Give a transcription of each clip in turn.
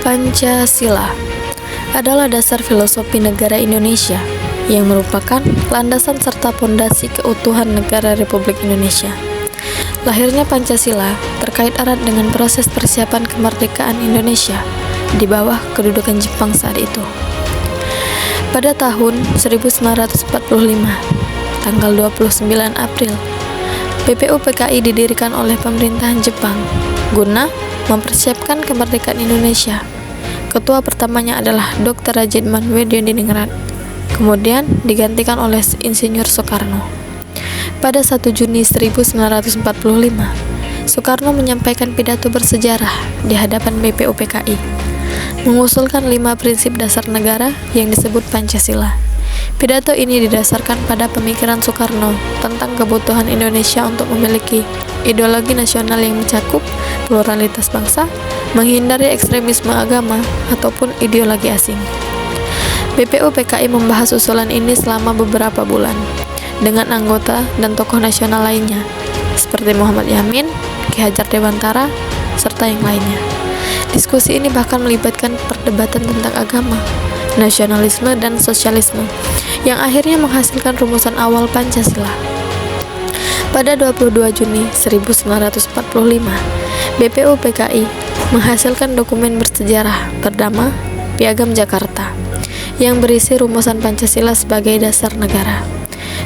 Pancasila adalah dasar filosofi negara Indonesia yang merupakan landasan serta pondasi keutuhan negara Republik Indonesia. Lahirnya Pancasila terkait erat dengan proses persiapan kemerdekaan Indonesia di bawah kedudukan Jepang saat itu. Pada tahun 1945, tanggal 29 April, BPUPKI didirikan oleh pemerintahan Jepang guna mempersiapkan kemerdekaan Indonesia. Ketua pertamanya adalah Dr. Rajid Manwedioningrat, kemudian digantikan oleh Insinyur Soekarno. Pada 1 Juni 1945, Soekarno menyampaikan pidato bersejarah di hadapan BPUPKI, mengusulkan 5 prinsip dasar negara yang disebut Pancasila. Pidato ini didasarkan pada pemikiran Soekarno tentang kebutuhan Indonesia untuk memiliki ideologi nasional yang mencakup pluralitas bangsa, menghindari ekstremisme agama ataupun ideologi asing. BPUPKI membahas usulan ini selama beberapa bulan dengan anggota dan tokoh nasional lainnya seperti Muhammad Yamin, Ki Hajar Dewantara, serta yang lainnya. Diskusi ini bahkan melibatkan perdebatan tentang agama, nasionalisme, dan sosialisme yang akhirnya menghasilkan rumusan awal Pancasila. Pada 22 Juni 1945, BPUPKI menghasilkan dokumen bersejarah bernama Piagam Jakarta yang berisi rumusan Pancasila sebagai dasar negara.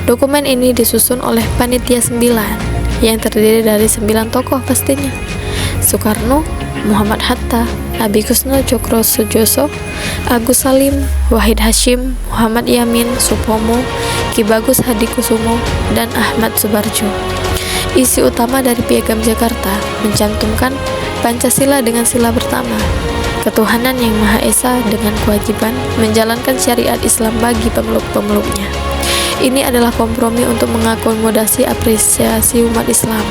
Dokumen ini disusun oleh Panitia 9 yang terdiri dari 9 tokoh pastinya: Soekarno, Muhammad Hatta, Abikusno Cokro Sujoso, Agus Salim, Wahid Hasyim, Muhammad Yamin, Supomo, Ki Bagus Hadikusumo, dan Ahmad Subarjo. Isi utama dari Piagam Jakarta mencantumkan Pancasila dengan sila pertama, ketuhanan yang Maha Esa dengan kewajiban menjalankan syariat Islam bagi pemeluk-pemeluknya. Ini adalah kompromi untuk mengakomodasi apresiasi umat Islam,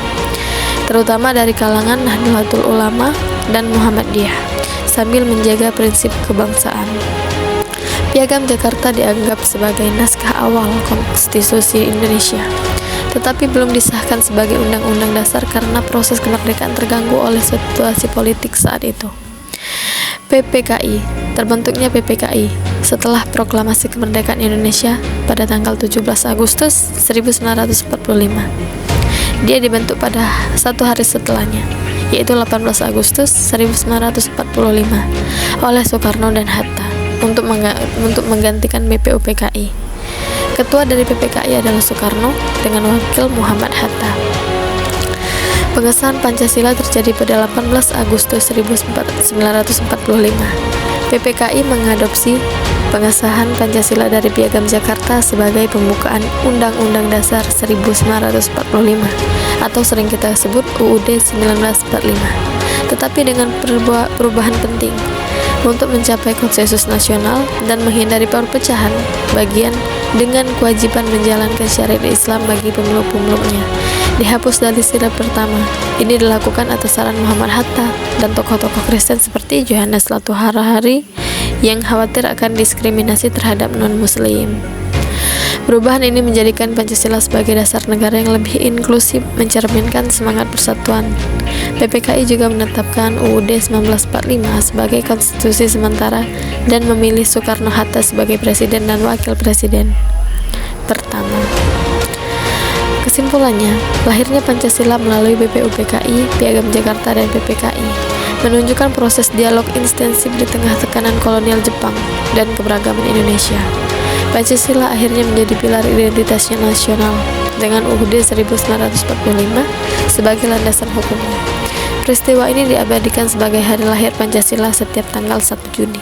terutama dari kalangan Nahdlatul Ulama dan Muhammadiyah, sambil menjaga prinsip kebangsaan. Piagam Jakarta dianggap sebagai naskah awal Konstitusi Indonesia, tetapi belum disahkan sebagai undang-undang dasar karena proses kemerdekaan terganggu oleh situasi politik saat itu. Terbentuknya PPKI setelah proklamasi kemerdekaan Indonesia pada tanggal 17 Agustus 1945. Dia dibentuk pada 1 hari setelahnya, yaitu 18 Agustus 1945 oleh Soekarno dan Hatta untuk menggantikan BPUPKI. Ketua dari PPKI adalah Soekarno dengan wakil Muhammad Hatta. Pengesahan Pancasila terjadi pada 18 Agustus 1945. PPKI mengadopsi pengesahan Pancasila dari Piagam Jakarta sebagai pembukaan Undang-Undang Dasar 1945 atau sering kita sebut UUD 1945, tetapi dengan perubahan penting untuk mencapai konsensus nasional dan menghindari perpecahan bagian dengan kewajiban menjalankan syariat Islam bagi pemeluk-pemeluknya. Dihapus dari sila pertama. Ini dilakukan atas saran Muhammad Hatta dan tokoh-tokoh Kristen seperti Johannes Latuharahari yang khawatir akan diskriminasi terhadap non-muslim. Perubahan ini menjadikan Pancasila sebagai dasar negara yang lebih inklusif, mencerminkan semangat persatuan. PPKI juga menetapkan UUD 1945 sebagai konstitusi sementara dan memilih Soekarno-Hatta sebagai presiden dan wakil presiden pertama. Kesimpulannya, lahirnya Pancasila melalui BPUPKI, Piagam Jakarta, dan PPKI menunjukkan proses dialog intensif di tengah tekanan kolonial Jepang dan keberagaman Indonesia. Pancasila akhirnya menjadi pilar identitas nasional dengan UUD 1945 sebagai landasan hukumnya. Peristiwa ini diabadikan sebagai hari lahir Pancasila setiap tanggal 1 Juni.